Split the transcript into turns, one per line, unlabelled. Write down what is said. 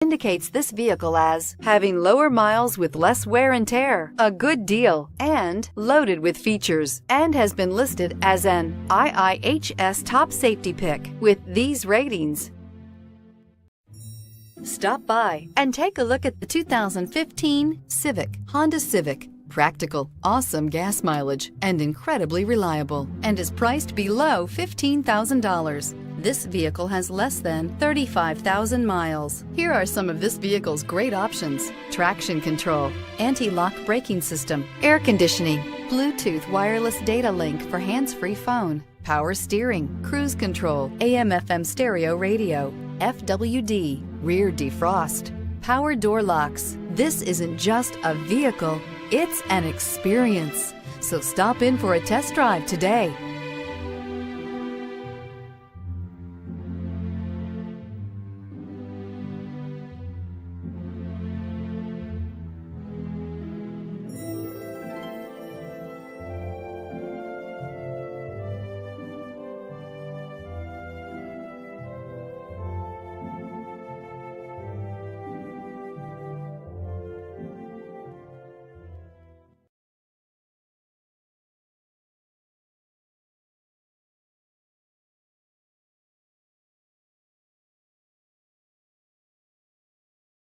indicates this vehicle as having lower miles with less wear and tear, a good deal, and loaded with features, and has been listed as an IIHS top safety pick with these ratings. Stop by and take a look at the 2015 Honda Civic. Practical, awesome gas mileage, and incredibly reliable, and is priced below $15,000. This vehicle has less than 35,000 miles. Here are some of this vehicle's great options: traction control, anti-lock braking system, air conditioning, Bluetooth wireless data link for hands-free phone, power steering, cruise control, AM/FM stereo radio, FWD, rear defrost, power door locks. This isn't just a vehicle, it's an experience. So stop in for a test drive today.